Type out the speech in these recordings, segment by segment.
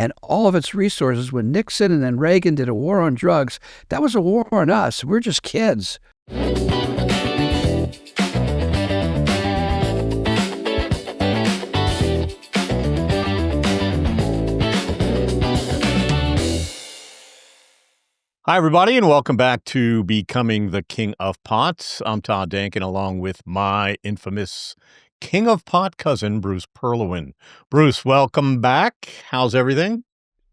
and all of its resources. When Nixon and then Reagan did a war on drugs, that was a war on us. We're just kids. Hi, everybody, and welcome back to Becoming the King of Pot. I'm Todd Denkin, along with my infamous King of Pot cousin, Bruce Perlowin. Bruce, welcome back. How's everything?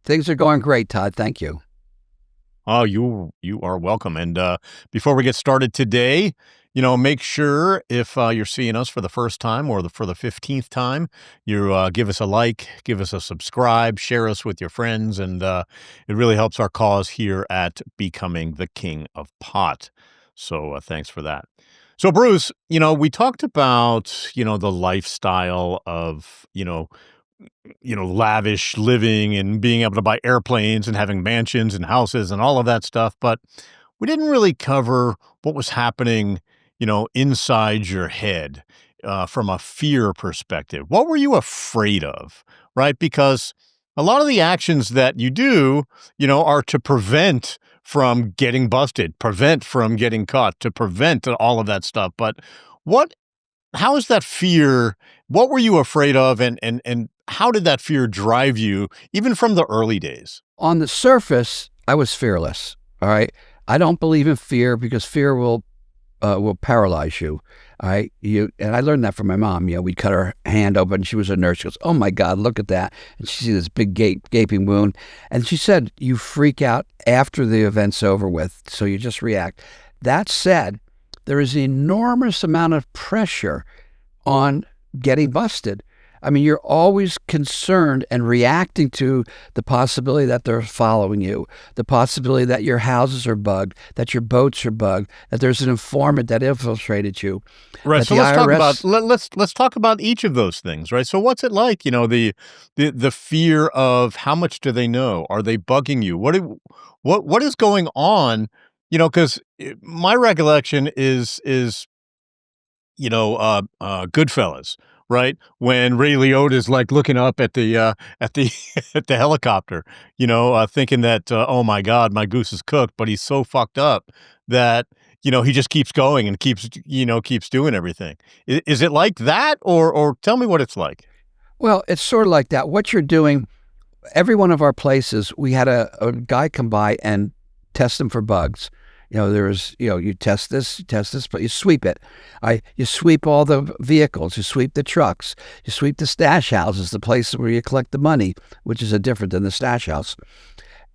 Things are going great, Todd. Thank you. Oh, you are welcome. And before we get started today, make sure if you're seeing us for the first time or for the 15th time, you give us a like, give us a subscribe, share us with your friends, and it really helps our cause here at Becoming the King of Pot. So thanks for that. So Bruce, we talked about, the lifestyle of, lavish living and being able to buy airplanes and having mansions and houses and all of that stuff, but we didn't really cover what was happening inside your head from a fear perspective. What were you afraid of, right? Because a lot of the actions that you do, are to prevent from getting busted, prevent from getting caught, to prevent all of that stuff. But how is that fear? What were you afraid of? And how did that fear drive you, even from the early days? On the surface, I was fearless. All right. I don't believe in fear because fear will paralyze you. All right. And I learned that from my mom. We'd cut her hand open. She was a nurse. She goes, "Oh my God, look at that." And she sees this big gaping wound. And she said, you freak out after the event's over with. So you just react. That said, there is an enormous amount of pressure on getting busted. I mean, you're always concerned and reacting to the possibility that they're following you, the possibility that your houses are bugged, that your boats are bugged, that there's an informant that infiltrated you. Right. So let's talk about each of those things, right? So what's it like? The fear of how much do they know? Are they bugging you? What is going on? Because my recollection is Goodfellas. Right, when Ray Liotta is like looking up at the at the helicopter, thinking that oh my God, my goose is cooked, but he's so fucked up that he just keeps going and keeps doing everything. Is it like that, or tell me what it's like? Well, it's sort of like that. What you're doing, every one of our places, we had a guy come by and test them for bugs. You test this, but you sweep it. You sweep all the vehicles, you sweep the trucks, you sweep the stash houses, the places where you collect the money, which is different than the stash house.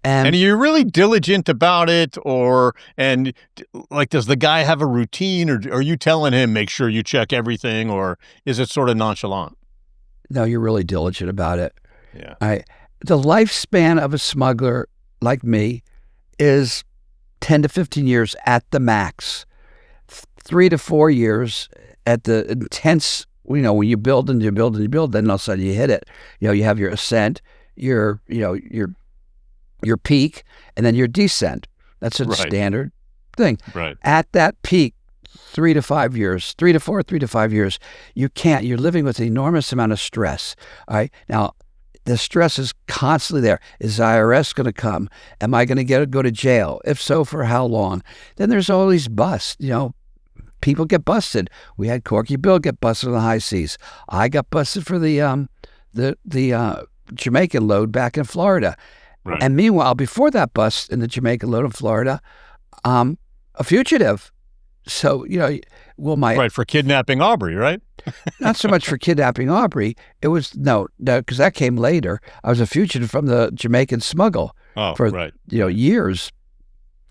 And are you really diligent about it, does the guy have a routine, or are you telling him, make sure you check everything, or is it sort of nonchalant? No, you're really diligent about it. Yeah. The lifespan of a smuggler like me is 10 to 15 years at the max, 3 to 4 years at the intense, when you build and you build and you build, then all of a sudden you hit it. You have your ascent, your peak, and then your descent. That's a standard thing. Right. At that peak, 3 to 5 years, 3 to 4, 3 to 5 years, you're living with an enormous amount of stress. All right. Now, the stress is constantly there. Is IRS going to come? Am I going to go to jail? If so, for how long? Then there's all these busts. People get busted. We had Corky Bill get busted on the high seas. I got busted for the Jamaican load back in Florida. Right. And meanwhile, before that bust in the Jamaican load in Florida, a fugitive. So, for kidnapping Aubrey, right? Not so much for kidnapping Aubrey. It was, no, because that came later. I was a fugitive from the Jamaican smuggle for years.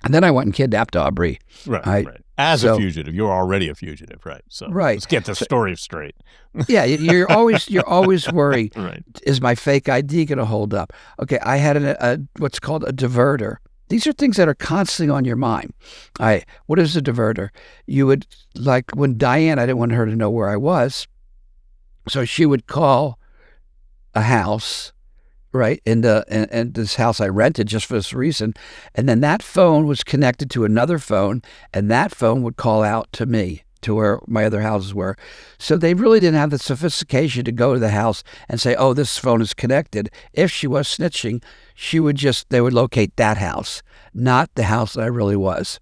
And then I went and kidnapped Aubrey. Right. As a fugitive. You're already a fugitive, right? So let's get the story straight. Yeah, you're always worried. Right. Is my fake ID going to hold up? Okay, I had what's called a diverter. These are things that are constantly on your mind. What is a diverter? You would, like when Diane, I didn't want her to know where I was, so she would call a house, right, and this house I rented just for this reason, and then that phone was connected to another phone, and that phone would call out to me, to where my other houses were. So they really didn't have the sophistication to go to the house and say, oh, this phone is connected. If she was snitching, they would locate that house, not the house that I really was.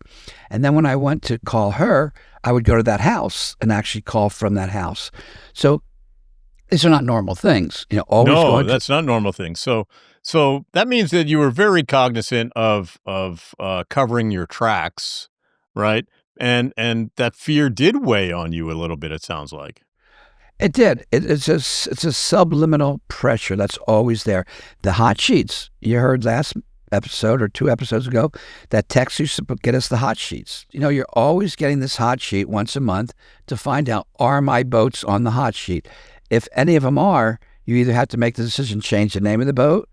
And then when I went to call her, I would go to that house and actually call from that house. So these are not normal things, always No, going to. that's not normal thing. So that means that you were very cognizant of covering your tracks, right? And that fear did weigh on you a little bit, it sounds like. It did. It's a subliminal pressure that's always there. The hot sheets. You heard last episode or 2 episodes ago that text used to get us the hot sheets. You're always getting this hot sheet once a month to find out, are my boats on the hot sheet? If any of them are, you either have to make the decision, change the name of the boat,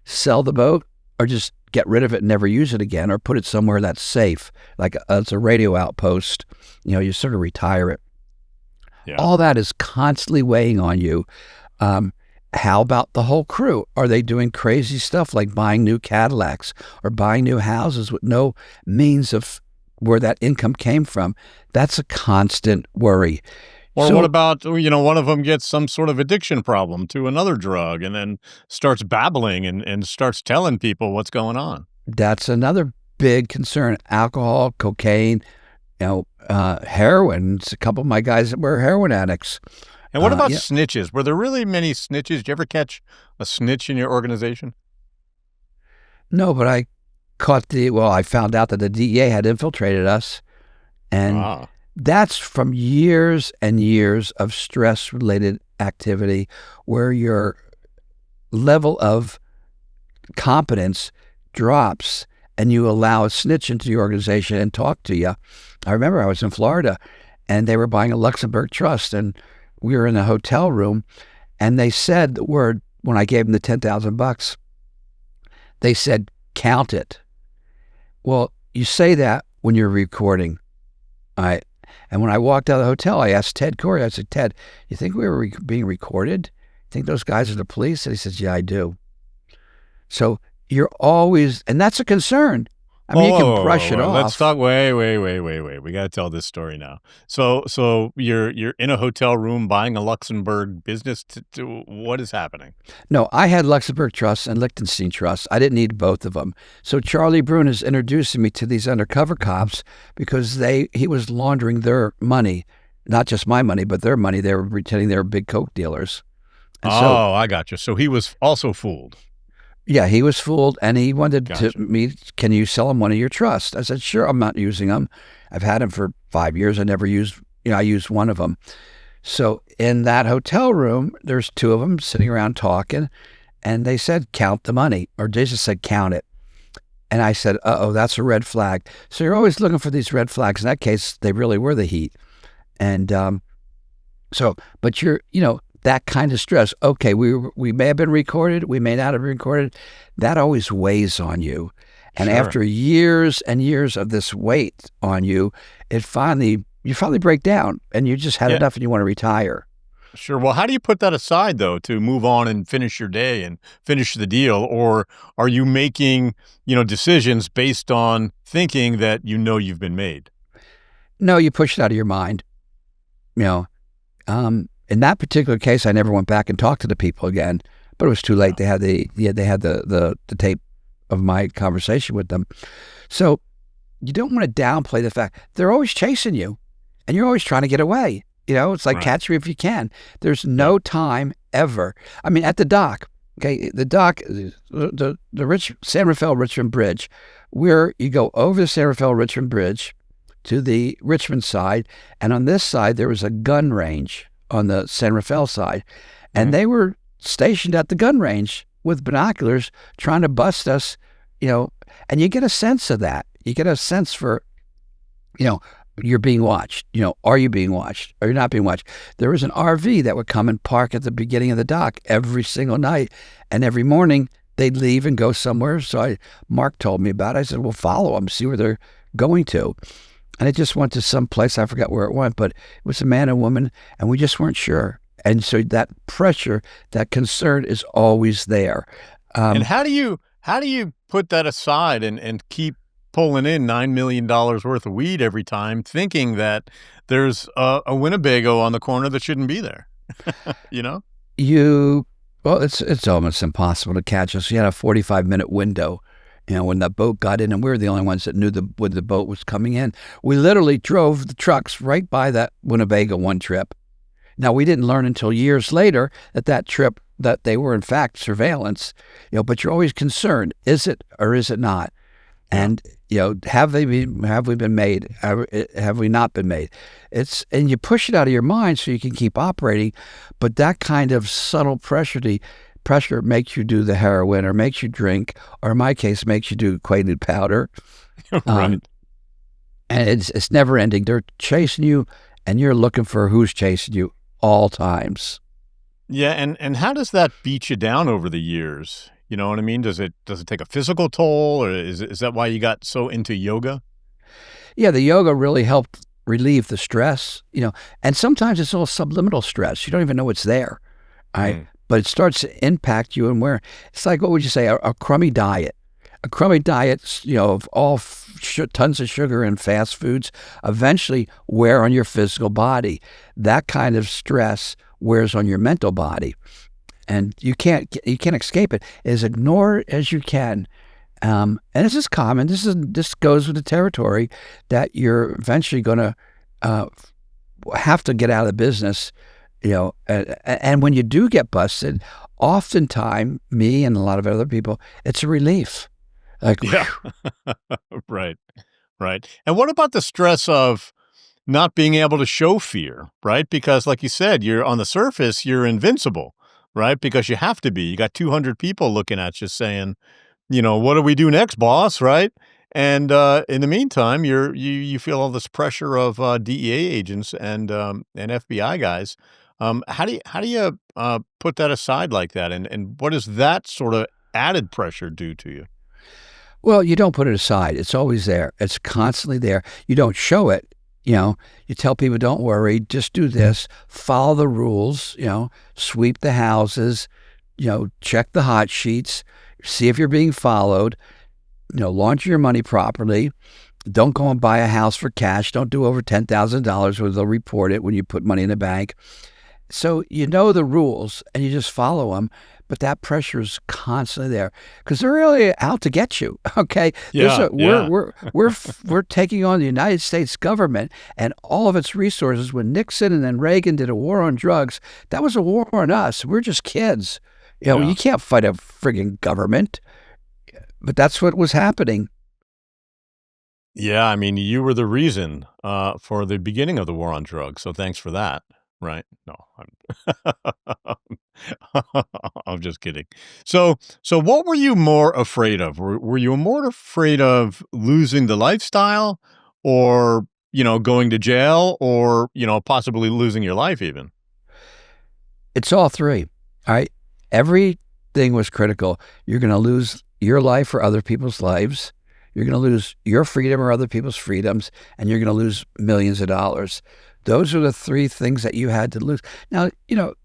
sell the boat, or just get rid of it and never use it again, or put it somewhere that's safe, like it's a radio outpost. You sort of retire it. Yeah. All that is constantly weighing on you. How about the whole crew? Are they doing crazy stuff like buying new Cadillacs or buying new houses with no means of where that income came from? That's a constant worry. Or what about, one of them gets some sort of addiction problem to another drug and then starts babbling and starts telling people what's going on? That's another big concern. Alcohol, cocaine, heroin. A couple of my guys that were heroin addicts. And what about snitches? Were there really many snitches? Did you ever catch a snitch in your organization? No, but I found out that the DEA had infiltrated us. And that's from years and years of stress-related activity where your level of competence drops and you allow a snitch into the organization and talk to you. I remember I was in Florida and they were buying a Luxembourg trust and we were in a hotel room and they said the word, when I gave them the $10,000, they said, count it. Well, you say that when you're recording. All right. And when I walked out of the hotel, I asked Ted Corey, I said, Ted, you think we were being recorded? You think those guys are the police? And he says, yeah, I do. So you're always, and that's a concern. I mean, you can brush it off. Let's talk. Wait. We got to tell this story now. So you're in a hotel room buying a Luxembourg business. What is happening? No, I had Luxembourg trusts and Liechtenstein trusts. I didn't need both of them. So Charlie Brune is introducing me to these undercover cops because he was laundering their money, not just my money, but their money. They were pretending they were big coke dealers. And I got you. So he was also fooled. Yeah, he was fooled, and he wanted me, can you sell him one of your trusts? I said, sure, I'm not using them. I've had them for 5 years. I never used, I used one of them. So in that hotel room, there's 2 of them sitting around talking, and they said, count the money, or they just said, count it. And I said, that's a red flag. So you're always looking for these red flags. In that case, they really were the heat. And but you're, that kind of stress. Okay, we may have been recorded, we may not have been recorded. That always weighs on you. And after years and years of this weight on you, you finally break down and you just had enough and you want to retire. Sure. Well, how do you put that aside, though, to move on and finish your day and finish the deal? Or are you making, decisions based on thinking that you've been made? No, you push it out of your mind. In that particular case, I never went back and talked to the people again, but it was too late. They had the tape of my conversation with them. So you don't want to downplay the fact they're always chasing you and you're always trying to get away. It's like catch me if you can. There's no time ever. I mean, at the dock, okay, the dock, the San Rafael Richmond Bridge, where you go over the San Rafael Richmond Bridge to the Richmond side, and on this side there was a gun range on the San Rafael side, and they were stationed at the gun range with binoculars trying to bust us, and you get a sense of that. You get a sense for, you're being watched. Are you being watched? Are you not being watched? There was an RV that would come and park at the beginning of the dock every single night, and every morning they'd leave and go somewhere. So Mark told me about it. I said, well, follow them, see where they're going to. And it just went to some place, I forgot where it went, but it was a man and woman, and we just weren't sure. And so that pressure, that concern is always there. And how do you put that aside and keep pulling in $9 million worth of weed every time, thinking that there's a Winnebago on the corner that shouldn't be there. You know? Well, it's almost impossible to catch us. You had a 45-minute window, when the boat got in, and we were the only ones that knew when the boat was coming in. We literally drove the trucks right by that Winnebago one trip. Now, we didn't learn until years later that trip, that they were in fact surveillance, but you're always concerned, is it or is it not? And, have we been made? Have we not been made? And you push it out of your mind so you can keep operating, but that kind of subtle pressure makes you do the heroin, or makes you drink, or in my case, makes you do Quaalude powder. Right. And it's never ending. They're chasing you, and you're looking for who's chasing you all times. Yeah, and how does that beat you down over the years? You know what I mean? Does it take a physical toll, or is that why you got so into yoga? Yeah, the yoga really helped relieve the stress, and sometimes it's all subliminal stress. You don't even know it's there, right? But it starts to impact you, and where it's like, what would you say, a crummy diet? A crummy diet, of all tons of sugar and fast foods, eventually wear on your physical body. That kind of stress wears on your mental body, and you can't escape it. As ignore as you can. And this is common. This goes with the territory that you're eventually going to have to get out of the business. And when you do get busted, oftentimes, me and a lot of other people, it's a relief. Like, yeah. Right. And what about the stress of not being able to show fear, right? Because like you said, you're on the surface, you're invincible, right? Because you have to be. You got 200 people looking at you saying, what do we do next, boss, right? And in the meantime, you feel all this pressure of DEA agents and FBI guys. How do you put that aside like that? And what does that sort of added pressure do to you? Well, you don't put it aside. It's always there. It's constantly there. You don't show it. You tell people, don't worry, just do this, follow the rules, sweep the houses, check the hot sheets, see if you're being followed, launch your money properly. Don't go and buy a house for cash. Don't do over $10,000 where they'll report it when you put money in the bank. So you know the rules and you just follow them, but that pressure is constantly there because they're really out to get you. Okay, we're taking on the United States government and all of its resources. When Nixon and then Reagan did a war on drugs, that was a war on us. We're just kids. You can't fight a frigging government, but that's what was happening. Yeah, I mean, you were the reason for the beginning of the war on drugs, so thanks for that. Right? No, I'm just kidding. So what were you more afraid of? Were you more afraid of losing the lifestyle, or going to jail, or possibly losing your life even? It's all three. All right. Everything was critical. You're going to lose your life or other people's lives. You're going to lose your freedom or other people's freedoms, and you're going to lose millions of dollars. Those are the three things that you had to lose. Now,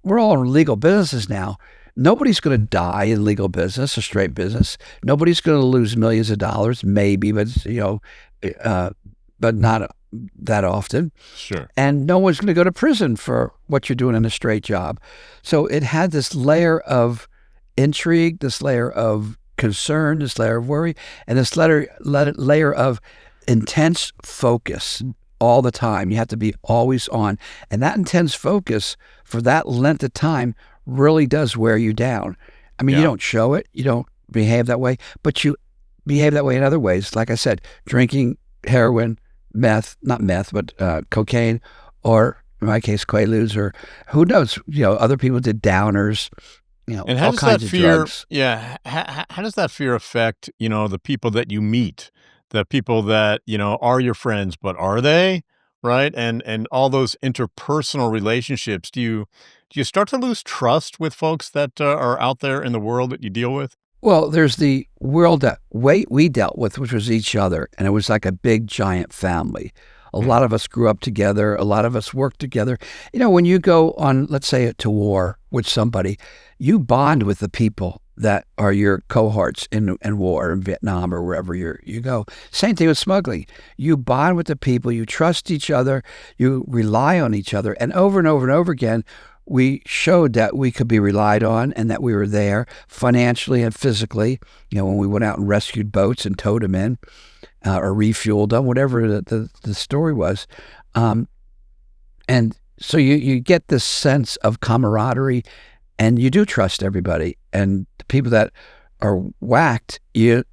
we're all in legal businesses now. Nobody's going to die in legal business, a straight business. Nobody's going to lose millions of dollars, maybe, but but not that often. Sure. And no one's going to go to prison for what you're doing in a straight job. So it had this layer of intrigue, this layer of concern, this layer of worry, and this layer of intense focus all the time. You have to be always on. And that intense focus for that length of time really does wear you down. I mean, You don't show it. You don't behave that way, but you behave that way in other ways. Like I said, drinking heroin, not meth, but cocaine, or in my case, Quaaludes, or who knows, other people did downers, and how all does kinds that of fear, drugs. yeah, how does that fear affect, the people that you meet, the people that, are your friends, but are they, right? And all those interpersonal relationships, do you start to lose trust with folks that are out there in the world that you deal with? Well, there's the world that we dealt with, which was each other, and it was like a big, giant family. A lot of us grew up together. A lot of us worked together. When you go on, let's say, to war with somebody, you bond with the people that are your cohorts in war in Vietnam or wherever you go. Same thing with smuggling. You bond with the people, you trust each other, you rely on each other. And over and over and over again, we showed that we could be relied on and that we were there financially and physically, when we went out and rescued boats and towed them in or refueled them, whatever the story was. And so you get this sense of camaraderie, and you do trust everybody. And the people that are whacked, you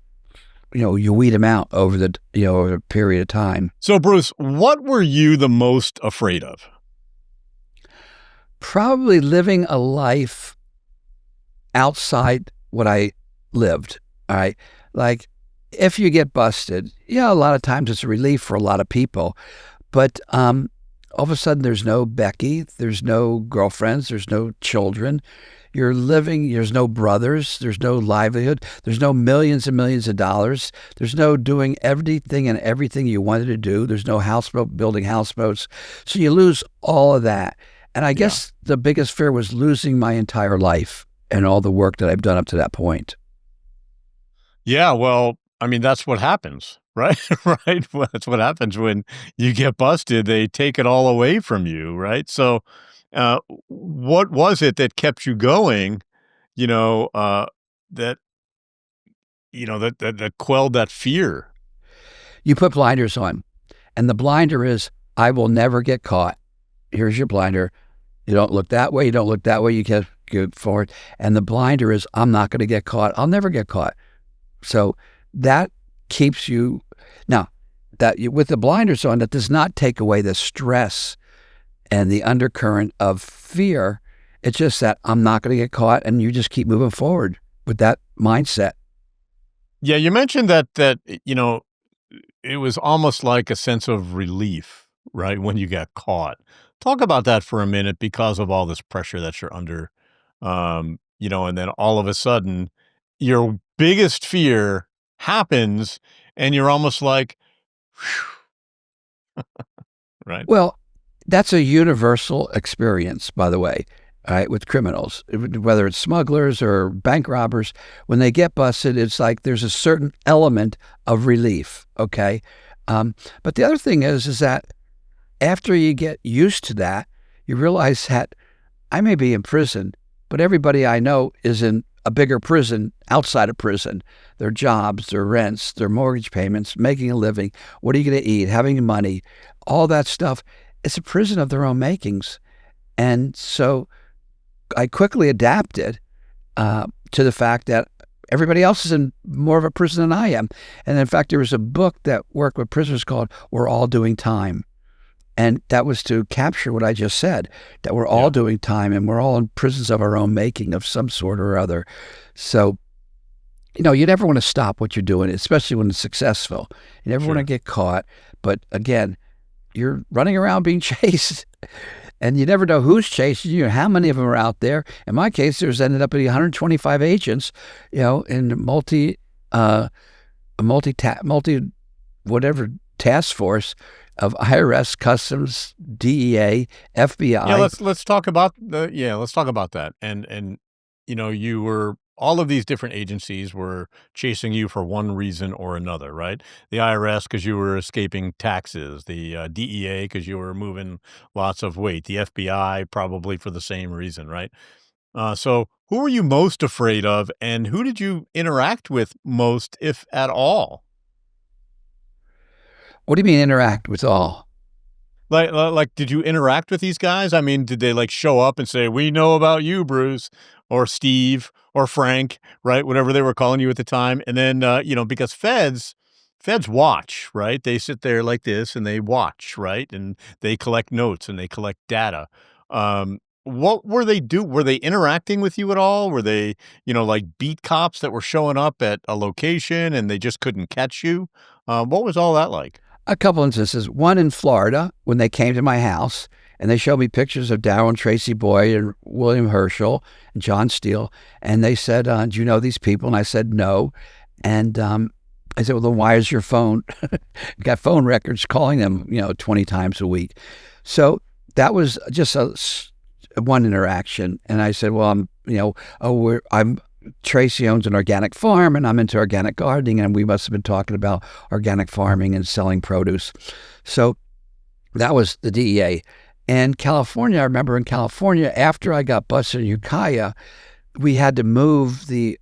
weed them out over over a period of time. So, Bruce, what were you the most afraid of? Probably living a life outside what I lived. All right. Like if you get busted, a lot of times it's a relief for a lot of people. But all of a sudden there's no Becky, there's no girlfriends, there's no children. You're living, there's no brothers, there's no livelihood, there's no millions and millions of dollars, there's no doing everything and everything you wanted to do, there's no houseboat, building houseboats. So you lose all of that. And I guess the biggest fear was losing my entire life and all the work that I've done up to that point. Yeah, well, I mean, that's what happens, right? Right? Well, that's what happens when you get busted. They take it all away from you, right? So, what was it that kept you going, that, that quelled that fear? You put blinders on, and the blinder is, I will never get caught. Here's your blinder. You don't look that way. You don't look that way. You get forward. And the blinder is, I'm not going to get caught. I'll never get caught. So that keeps you. Now, with the blinders on, that does not take away the stress and the undercurrent of fear. It's just that I'm not going to get caught, and you just keep moving forward with that mindset. Yeah, you mentioned that it was almost like a sense of relief, right, when you got caught. Talk about that for a minute because of all this pressure that you're under, and then all of a sudden your biggest fear happens and you're almost like, right? Well, that's a universal experience, by the way, right, with criminals, whether it's smugglers or bank robbers. When they get busted, it's like there's a certain element of relief, okay? But the other thing is that after you get used to that, you realize that I may be in prison, but everybody I know is in a bigger prison outside of prison. Their jobs, their rents, their mortgage payments, making a living, what are you going to eat, having money, all that stuff. It's a prison of their own makings. And so I quickly adapted to the fact that everybody else is in more of a prison than I am. And in fact, there was a book that worked with prisoners called We're All Doing Time. And that was to capture what I just said, that we're all doing time and we're all in prisons of our own making of some sort or other. So, you never want to stop what you're doing, especially when it's successful. You never want to get caught. But again, you're running around being chased and you never know who's chasing you, how many of them are out there. In my case, there's ended up being 125 agents, in multi whatever task force of IRS, Customs, DEA, FBI. Yeah, let's talk about that. And you were, all of these different agencies were chasing you for one reason or another, right? The IRS because you were escaping taxes, the DEA because you were moving lots of weight, the FBI probably for the same reason, right? So who were you most afraid of, and who did you interact with most, if at all? What do you mean interact with all? Like, did you interact with these guys? I mean, did they like show up and say, "We know about you, Bruce," or Steve, or Frank, right? Whatever they were calling you at the time. And then, because feds watch, right? They sit there like this and they watch, right? And they collect notes and they collect data. What were they do? Were they interacting with you at all? Were they, like beat cops that were showing up at a location and they just couldn't catch you? What was all that like? A couple instances. One in Florida, when they came to my house and they showed me pictures of Darryl and Tracy Boyd and William Herschel and John Steele. And they said, do you know these people? And I said, no. And I said, well, then why is your phone, got phone records calling them, 20 times a week. So that was just one interaction. And I said, well, I'm Tracy owns an organic farm, and I'm into organic gardening, and we must have been talking about organic farming and selling produce. So that was the DEA. And California, I remember in California, after I got busted in Ukiah, we had to move the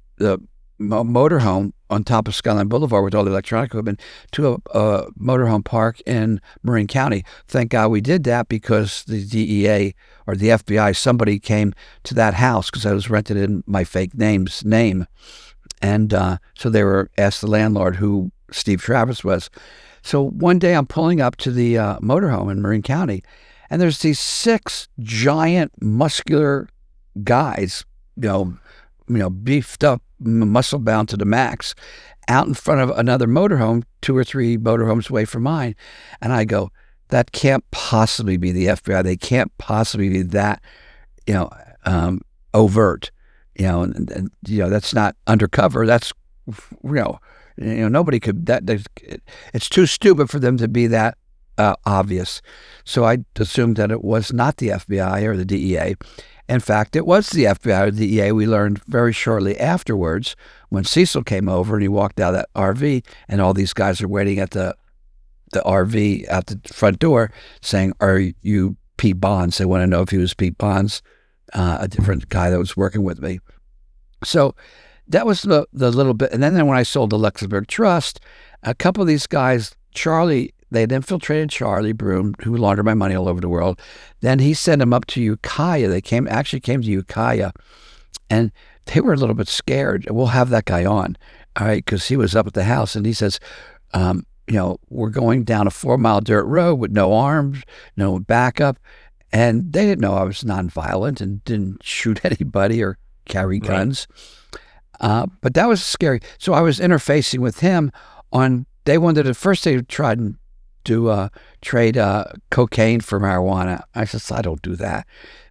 motorhome on top of Skyline Boulevard with all the electronic equipment to a motorhome park in Marin County. Thank God we did that, because the DEA or the FBI, somebody came to that house because I was rented in my fake name's name. And so they were asked the landlord who Steve Travis was. So one day I'm pulling up to the motorhome in Marin County, and there's these 6 giant muscular guys, beefed up, muscle bound to the max, out in front of another motorhome, 2 or 3 motorhomes away from mine. And I go, that can't possibly be the FBI. They can't possibly be that, overt, and that's not undercover. That's, nobody could, it's too stupid for them to be that obvious. So I assumed that it was not the FBI or the DEA. In fact, it was the FBI or the DEA. We learned very shortly afterwards when Cecil came over and he walked out of that RV, and all these guys are waiting at the RV at the front door saying, "Are you Pete Bonds?" They want to know if he was Pete Bonds, a different guy that was working with me. So that was the little bit. And then when I sold the Luxembourg Trust, a couple of these guys, Charlie, they had infiltrated Charlie Broom, who laundered my money all over the world. Then he sent them up to Ukiah. They actually came to Ukiah, and they were a little bit scared. We'll have that guy on, all right, because he was up at the house, and he says, we're going down a 4-mile dirt road with no arms, no backup, and they didn't know I was nonviolent and didn't shoot anybody or carry guns. Right. But that was scary. So I was interfacing with him on. They wanted to first. They tried and trade cocaine for marijuana. I said, I don't do that.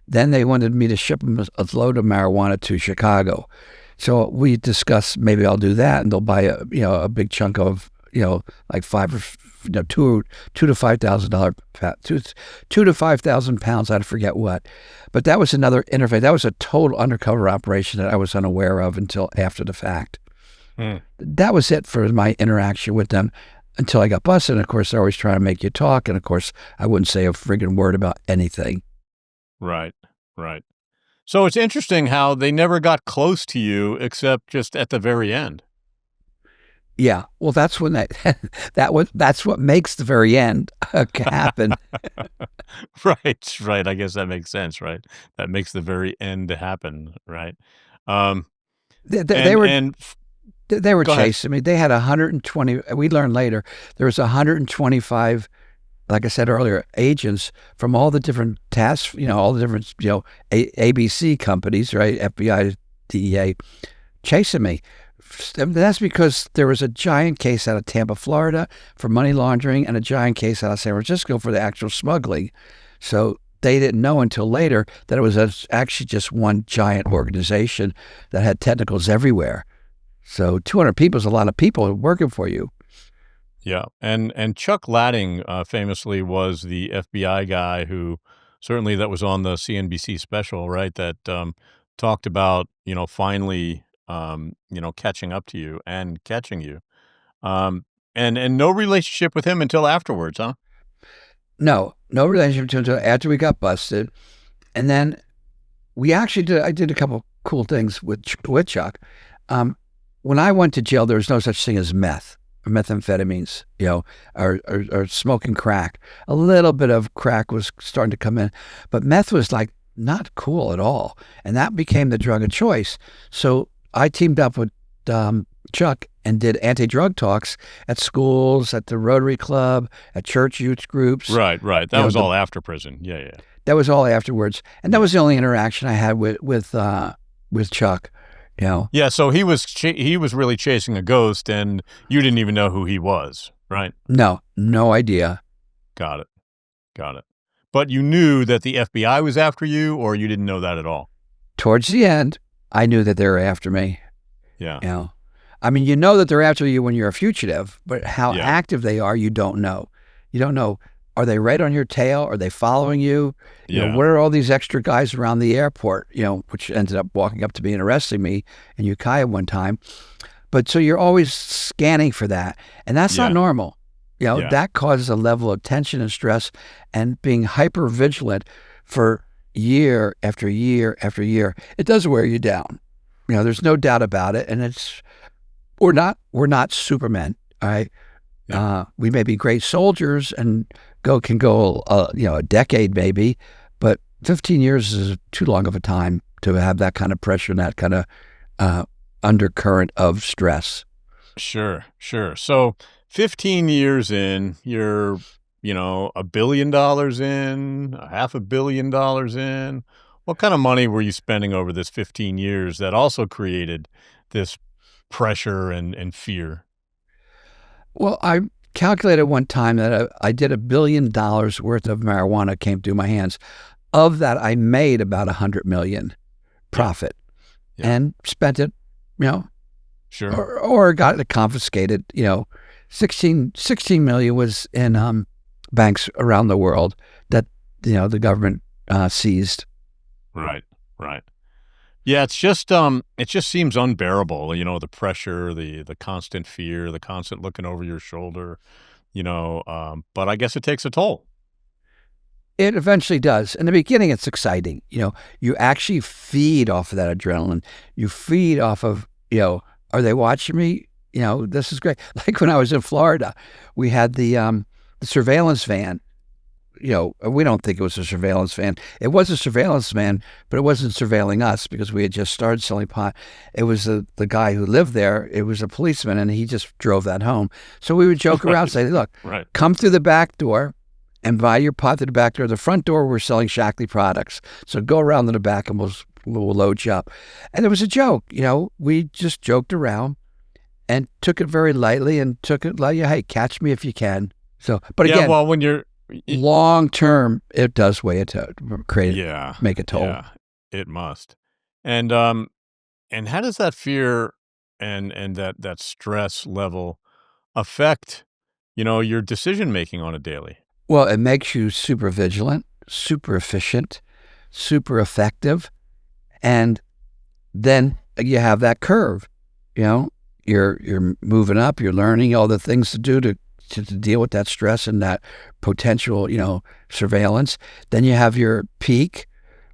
Then they wanted me to ship them a load of marijuana to Chicago. So we discussed, maybe I'll do that, and they'll buy a big chunk of, like $2,000 to $5,000, $2,000 to $5,000 pounds. I forget what, but that was another interface. That was a total undercover operation that I was unaware of until after the fact. That was it for my interaction with them. Until I got busted. And of course, they're always trying to make you talk. And of course, I wouldn't say a friggin' word about anything. Right. So it's interesting how they never got close to you except just at the very end. Yeah. Well, that's when that's what makes the very end happen. Right. I guess that makes sense, right? That makes the very end happen, right? They were chasing me. They had 120. We learned later there was 125, like I said earlier, agents from all the different tasks, all the different, ABC companies, right? FBI, DEA, chasing me. That's because there was a giant case out of Tampa, Florida for money laundering, and a giant case out of San Francisco for the actual smuggling. So they didn't know until later that it was actually just one giant organization that had tentacles everywhere. So 200 people is a lot of people working for you. Yeah. And Chuck Ladding famously was the FBI guy who certainly that was on the CNBC special, right? That talked about, finally, catching up to you and catching you. And no relationship with him until afterwards, huh? No relationship until after we got busted. And then I did a couple cool things with Chuck. When I went to jail, there was no such thing as meth or methamphetamines, or smoking crack. A little bit of crack was starting to come in, but meth was like not cool at all. And that became the drug of choice. So I teamed up with Chuck and did anti-drug talks at schools, at the Rotary Club, at church youth groups. Right. That was all after prison. Yeah. That was all afterwards. And that was the only interaction I had with Chuck. Yeah, so he was really chasing a ghost, and you didn't even know who he was, right? No idea. Got it. But you knew that the FBI was after you, or you didn't know that at all? Towards the end, I knew that they were after me. Yeah. I mean, that they're after you when you're a fugitive, but how active they are, you don't know. You don't know Are they right on your tail? Are they following you? Yeah. What are all these extra guys around the airport? Which ended up walking up to me and arresting me in Ukiah one time. But so you're always scanning for that. And that's not Yeah. normal. Yeah. That causes a level of tension and stress, and being hyper vigilant for year after year after year. It does wear you down. There's no doubt about it. And we're not supermen. All right. Yeah. We may be great soldiers and can go a decade maybe, but 15 years is too long of a time to have that kind of pressure and that kind of undercurrent of stress. Sure. Sure. So 15 years in, you're, $1 billion in, $500 million in. What kind of money were you spending over this 15 years that also created this pressure and fear? Well, I calculated one time that I did $1 billion worth of marijuana came through my hands. Of that, I made about 100 million profit Yeah. and spent it, Sure. or got it confiscated. 16 million was in banks around the world that the government seized. Right. Right. Yeah, it just seems unbearable, the pressure, the constant fear, the constant looking over your shoulder, but I guess it takes a toll. It eventually does. In the beginning, it's exciting. You actually feed off of that adrenaline. You feed off of, are they watching me? This is great. Like when I was in Florida, we had the surveillance van. We don't think it was a surveillance van. It was a surveillance van, but it wasn't surveilling us because we had just started selling pot. It was the guy who lived there. It was a policeman, and he just drove that home. So we would joke around, say, look, Right. come through the back door and buy your pot through the back door. The front door, we're selling Shackley products. So go around to the back and we'll load you up. And it was a joke. We just joked around and took it very lightly and took it like, hey, catch me if you can. So, but Yeah, again, well, when you're long term, it does weigh it to make a toll. Yeah, it must. And how does that fear and that stress level affect, your decision making on a daily? Well, it makes you super vigilant, super efficient, super effective, and then you have that curve. You're moving up. You're learning all the things to do to deal with that stress and that potential, surveillance. Then you have your peak,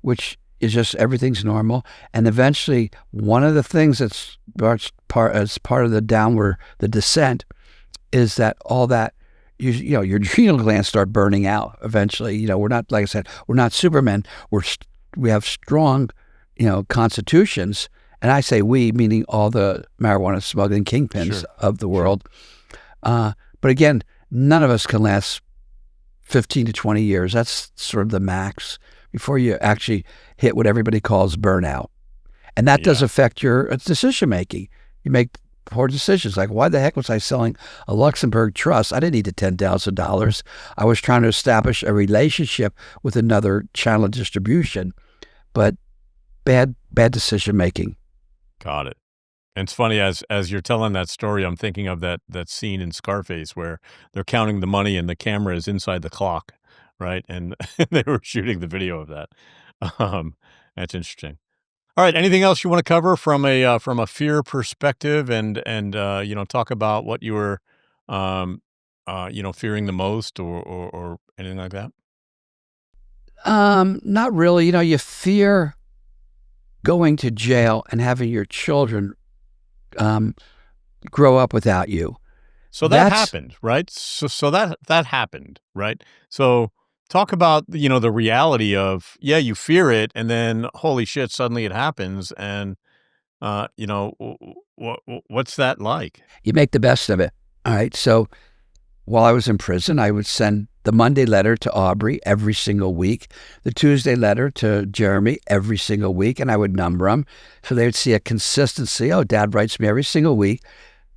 which is just everything's normal. And eventually, one of the things that's part of the descent is that all that, your adrenal glands start burning out eventually. We're not, like I said, we're not supermen. We have strong, constitutions. And I say we, meaning all the marijuana smuggling kingpins of the world. But again, none of us can last 15 to 20 years. That's sort of the max before you actually hit what everybody calls burnout. And that does affect your decision making. You make poor decisions. Like, why the heck was I selling a Luxembourg trust? I didn't need the $10,000. I was trying to establish a relationship with another channel of distribution, but bad decision making. Got it. And it's funny, as you're telling that story, I'm thinking of that scene in Scarface where they're counting the money and the camera is inside the clock, right? And they were shooting the video of that. That's interesting. All right. Anything else you want to cover from a fear perspective, and talk about what you were, fearing the most, or anything like that? Not really. You fear going to jail and having your children grow up without you. So that happened, right? So that happened, right? So talk about, the reality of, you fear it, and then holy shit, suddenly it happens, and what's that like? You make the best of it. All right. So while I was in prison, I would send the Monday letter to Aubrey every single week, the Tuesday letter to Jeremy every single week, and I would number them so they would see a consistency. Oh, Dad writes me every single week.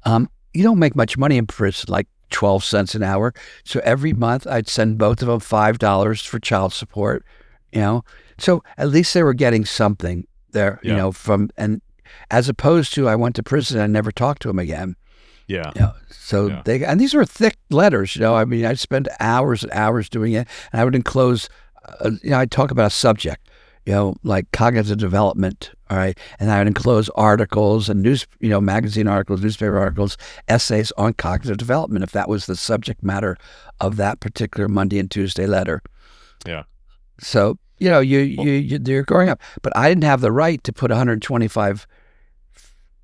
You don't make much money in prison, like 12 cents an hour. So every month I'd send both of them $5 for child support, So at least they were getting something there, and as opposed to I went to prison and I never talked to them again. Yeah. So Yeah. and these were thick letters. I mean, I'd spend hours and hours doing it, and I would enclose. I'd talk about a subject, like cognitive development. All right, and I would enclose articles and magazine articles, newspaper articles, essays on cognitive development if that was the subject matter of that particular Monday and Tuesday letter. Yeah. So you're growing up, but I didn't have the right to put 125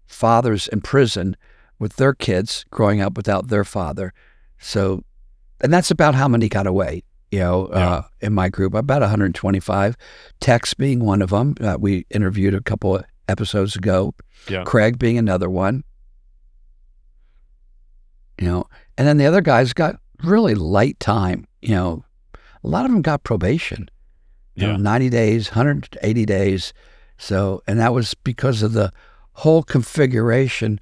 fathers in prison with their kids growing up without their father. So, and that's about how many got away, in my group, about 125. Tex being one of them. We interviewed a couple of episodes ago. Yeah. Craig being another one. And then the other guys got really light time. A lot of them got probation. 90 days, 180 days. So, and that was because of the whole configuration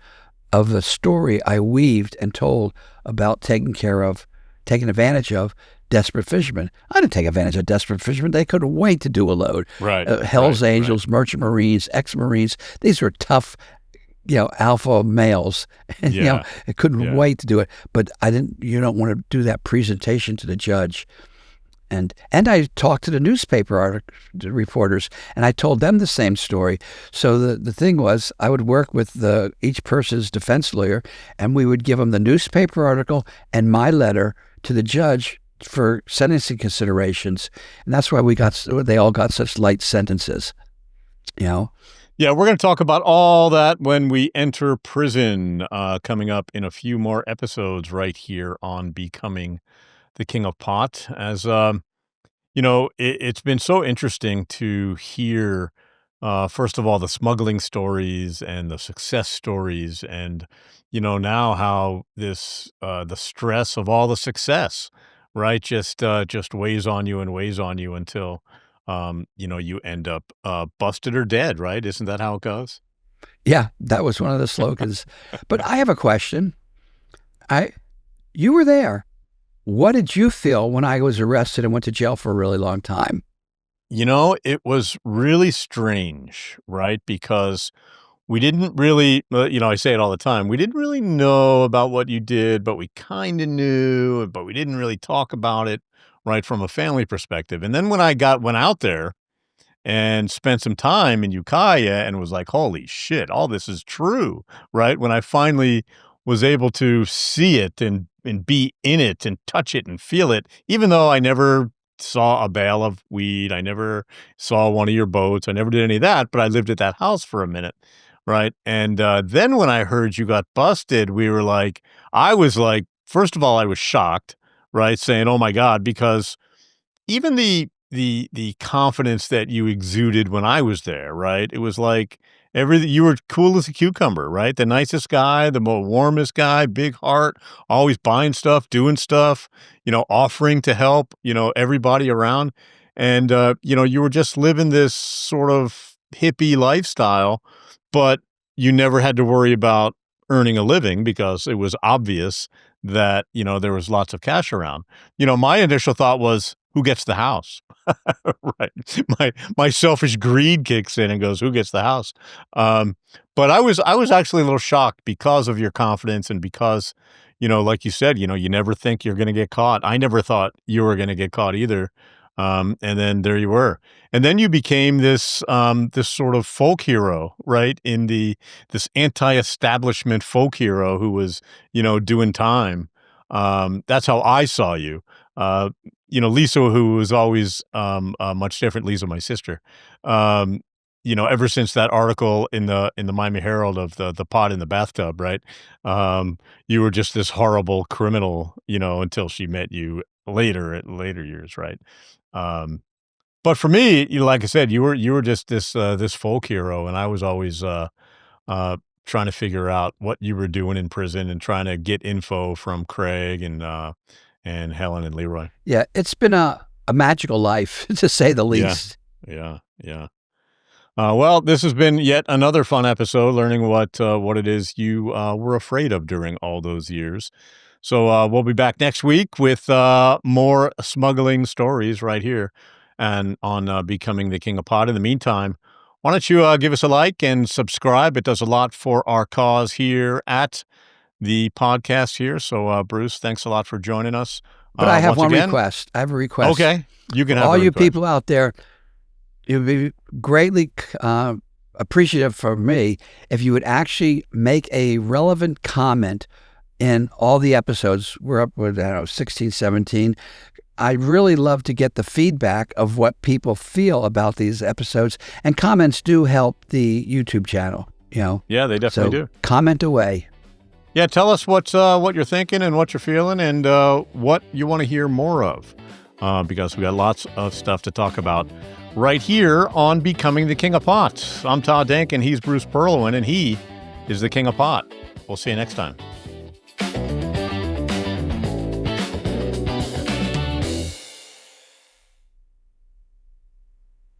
of the story I weaved and told about taking advantage of desperate fishermen. I didn't take advantage of desperate fishermen. They couldn't wait to do a load. Right. Hell's Angels, Merchant Marines, ex-Marines. These were tough, alpha males. And, I couldn't wait to do it. But you don't want to do that presentation to the judge. And I talked to the newspaper reporters, and I told them the same story. So the thing was, I would work with each person's defense lawyer, and we would give them the newspaper article and my letter to the judge for sentencing considerations. And that's why they all got such light sentences. Yeah, we're going to talk about all that when we enter prison, coming up in a few more episodes right here on Becoming the King of Pot. As it's been so interesting to hear, first of all, the smuggling stories and the success stories, and now how this the stress of all the success, right, just weighs on you and weighs on you until you end up busted or dead, right? Isn't that how it goes? Yeah, that was one of the slogans. But I have a question. You were there. What did you feel when I was arrested and went to jail for a really long time? It was really strange, right? Because we didn't really, I say it all the time, we didn't really know about what you did, but we kind of knew, but we didn't really talk about it, right, from a family perspective. And then when I went out there and spent some time in Ukiah and was like, holy shit, all this is true, right? When I finally was able to see it and be in it and touch it and feel it, even though I never saw a bale of weed, I never saw one of your boats, I never did any of that, but I lived at that house for a minute, right? And then when I heard you got busted, I was like, first of all, I was shocked, right? Saying, oh my God, because even the confidence that you exuded when I was there, right? It was like you were cool as a cucumber, right? The nicest guy, the more warmest guy, big heart, always buying stuff, doing stuff, offering to help, everybody around. And, you were just living this sort of hippie lifestyle, but you never had to worry about earning a living because it was obvious that, there was lots of cash around. My initial thought was, who gets the house? Right. My selfish greed kicks in and goes, who gets the house? But I was actually a little shocked because of your confidence and because, like you said, you never think you're going to get caught. I never thought you were going to get caught either. And then there you were. And then you became this sort of folk hero, right? This anti-establishment folk hero who was, doing time. That's how I saw you. Lisa, who was always much different, Lisa, my sister, ever since that article in the Miami Herald of the pot in the bathtub, right? You were just this horrible criminal, until she met you later years, right? But for me, like I said, you were just this folk hero, and I was always trying to figure out what you were doing in prison and trying to get info from Craig and Helen and Leroy. Yeah, it's been a magical life, to say the least. Yeah. Well, this has been yet another fun episode, learning what it is you were afraid of during all those years. So we'll be back next week with more smuggling stories right here and on Becoming the King of Pot. In the meantime, why don't you give us a like and subscribe? It does a lot for our cause here at the podcast here. So, Bruce, thanks a lot for joining us. But I have once one again. request. I have a request. Okay, you can have all a you request. people out there. It would be greatly appreciative for me if you would actually make a relevant comment in all the episodes. We're up with, 16, 17. I'd really love to get the feedback of what people feel about these episodes. And comments do help the YouTube channel, Yeah, they definitely do. Comment away. Yeah, tell us what you're thinking and what you're feeling and what you want to hear more of, because we got lots of stuff to talk about right here on Becoming the King of Pot. I'm Todd Denkin, he's Bruce Perlowin, and he is the King of Pot. We'll see you next time.